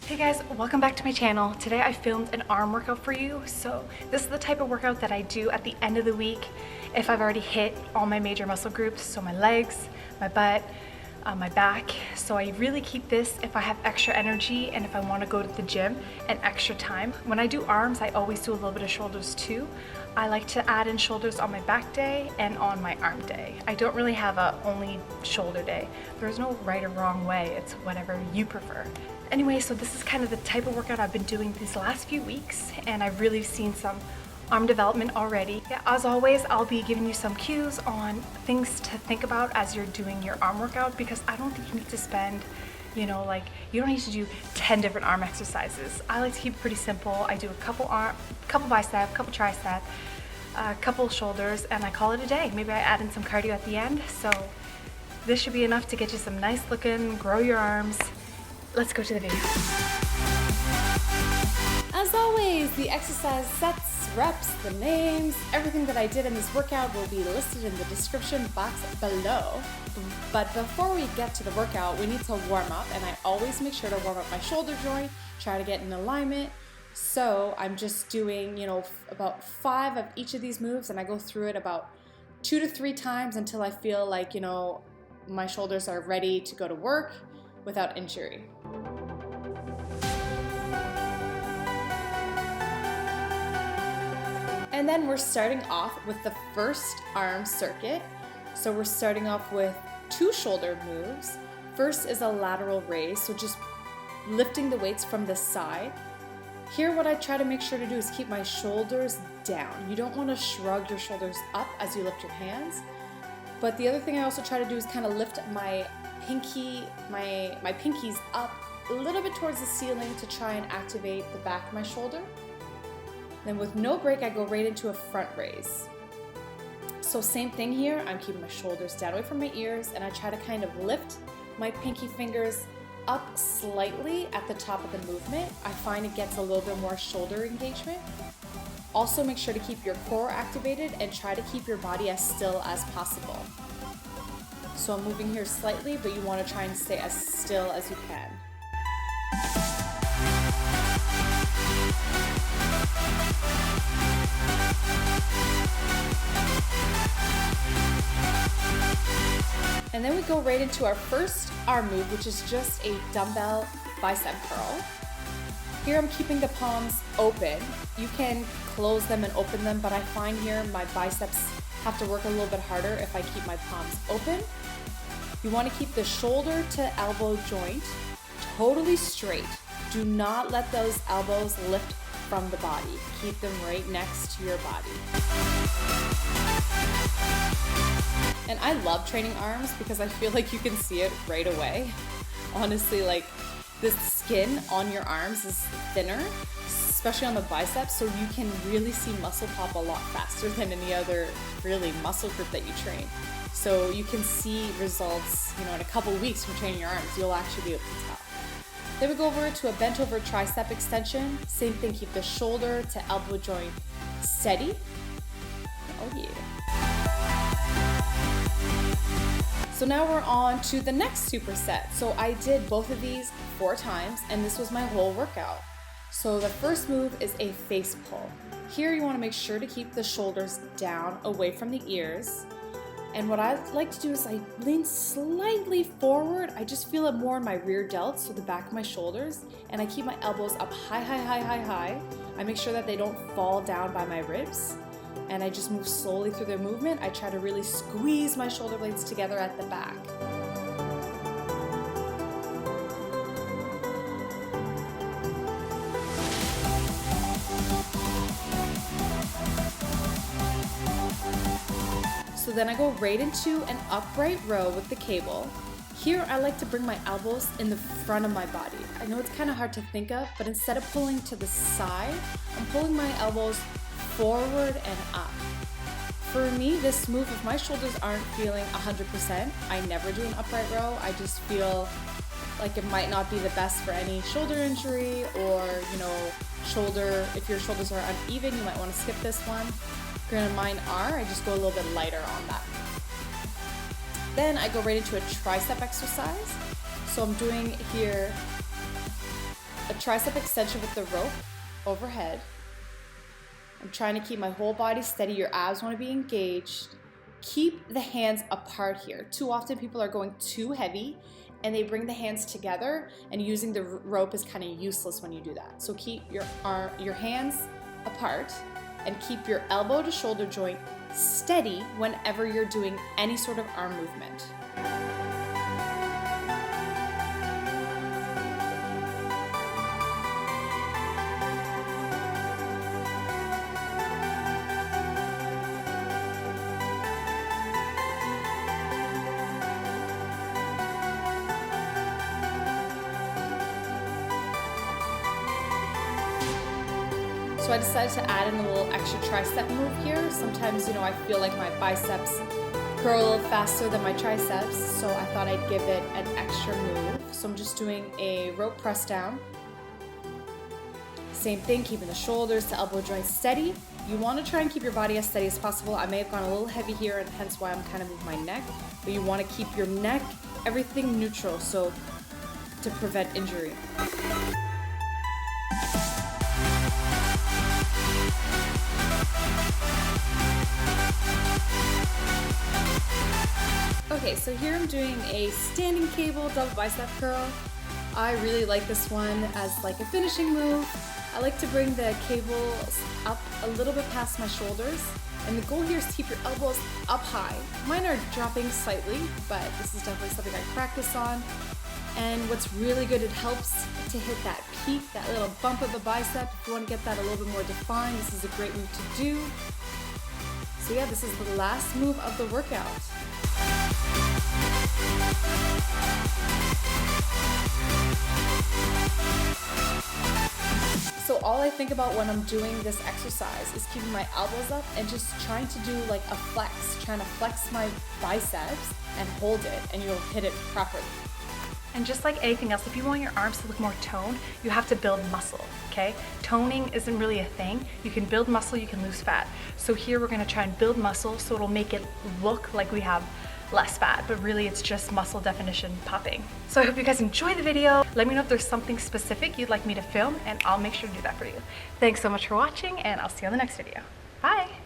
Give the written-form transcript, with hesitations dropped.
Hey guys, welcome back to my channel. Today I filmed an arm workout for you. So this is the type of workout that I do at the end of the week if I've already hit all my major muscle groups. So my legs, my butt, my back. So I really keep this if I have extra energy and if I want to go to the gym and extra time. When I do arms, I always do a little bit of shoulders too. I like to add in shoulders on my back day and on my arm day. I don't really have a only shoulder day. There's no right or wrong way. It's whatever you prefer. Anyway, so this is kind of the type of workout I've been doing these last few weeks, and I've really seen some arm development already. Yeah, as always, I'll be giving you some cues on things to think about as you're doing your arm workout, because I don't think you need to spend, you don't need to do 10 different arm exercises. I like to keep it pretty simple. I do a couple bicep, couple tricep, a couple shoulders, and I call it a day. Maybe I add in some cardio at the end. So this should be enough to get you some nice looking, grow your arms. Let's go to the video. As always, the exercise sets, reps, the names, everything that I did in this workout will be listed in the description box below. But before we get to the workout, we need to warm up, and I always make sure to warm up my shoulder joint, try to get in alignment. So I'm just doing, about 5 of each of these moves, and I go through it about 2 to 3 times until I feel like, my shoulders are ready to go to work without injury. And then we're starting off with the first arm circuit. So we're starting off with 2 shoulder moves. First is a lateral raise, so just lifting the weights from the side. Here what I try to make sure to do is keep my shoulders down. You don't want to shrug your shoulders up as you lift your hands. But the other thing I also try to do is kind of lift my pinkies up a little bit towards the ceiling to try and activate the back of my shoulder. Then with no break, I go right into a front raise. So same thing here, I'm keeping my shoulders down away from my ears, and I try to kind of lift my pinky fingers up slightly at the top of the movement. I find it gets a little bit more shoulder engagement. Also make sure to keep your core activated and try to keep your body as still as possible. So I'm moving here slightly, but you want to try and stay as still as you can. And then we go right into our first arm move, which is just a dumbbell bicep curl. Here I'm keeping the palms open. You can close them and open them, but I find here my biceps have to work a little bit harder if I keep my palms open. You want to keep the shoulder to elbow joint totally straight. Do not let those elbows lift from the body. Keep them right next to your body. And I love training arms because I feel like you can see it right away. Honestly, the skin on your arms is thinner, especially on the biceps, so you can really see muscle pop a lot faster than any other really muscle group that you train. So you can see results, in a couple weeks from training your arms, you'll actually be able to tell. Then we go over to a bent over tricep extension. Same thing, keep the shoulder to elbow joint steady. Oh yeah. So now we're on to the next superset. So I did both of these 4 times, and this was my whole workout. So the first move is a face pull. Here you want to make sure to keep the shoulders down away from the ears. And what I like to do is I lean slightly forward. I just feel it more in my rear delts, so the back of my shoulders, and I keep my elbows up high, high, high, high, high. I make sure that they don't fall down by my ribs, and I just move slowly through the movement. I try to really squeeze my shoulder blades together at the back. So then I go right into an upright row with the cable. Here I like to bring my elbows in the front of my body. I know it's kind of hard to think of, but instead of pulling to the side, I'm pulling my elbows forward and up. For me, this move, if my shoulders aren't feeling 100%, I never do an upright row. I just feel like it might not be the best for any shoulder injury, or if your shoulders are uneven, you might want to skip this one. Granted, mine are, I just go a little bit lighter on that. Then I go right into a tricep exercise. So I'm doing here a tricep extension with the rope overhead. I'm trying to keep my whole body steady. Your abs want to be engaged. Keep the hands apart here. Too often people are going too heavy and they bring the hands together, and using the rope is kind of useless when you do that. So keep your hands apart and keep your elbow to shoulder joint steady whenever you're doing any sort of arm movement. So I decided to add in a little extra tricep move here. Sometimes, you know, I feel like my biceps curl a little faster than my triceps, so I thought I'd give it an extra move. So I'm just doing a rope press down. Same thing, keeping the shoulders to elbow joints steady. You want to try and keep your body as steady as possible. I may have gone a little heavy here, and hence why I'm kind of moving my neck, but you want to keep your neck, everything neutral, so to prevent injury. Okay, so here I'm doing a standing cable double bicep curl. I really like this one as like a finishing move. I like to bring the cable up a little bit past my shoulders, and the goal here is to keep your elbows up high. Mine are dropping slightly, but this is definitely something I practice on. And what's really good, it helps to hit that peak, that little bump of the bicep. If you want to get that a little bit more defined, this is a great move to do. So yeah, this is the last move of the workout. So all I think about when I'm doing this exercise is keeping my elbows up and just trying to do like a flex, trying to flex my biceps and hold it, and you'll hit it properly. And just like anything else, if you want your arms to look more toned, you have to build muscle, okay? Toning isn't really a thing. You can build muscle, you can lose fat. So here we're gonna try and build muscle so it'll make it look like we have less fat, but really it's just muscle definition popping. So I hope you guys enjoy the video. Let me know if there's something specific you'd like me to film, and I'll make sure to do that for you. Thanks so much for watching, and I'll see you on the next video. Bye.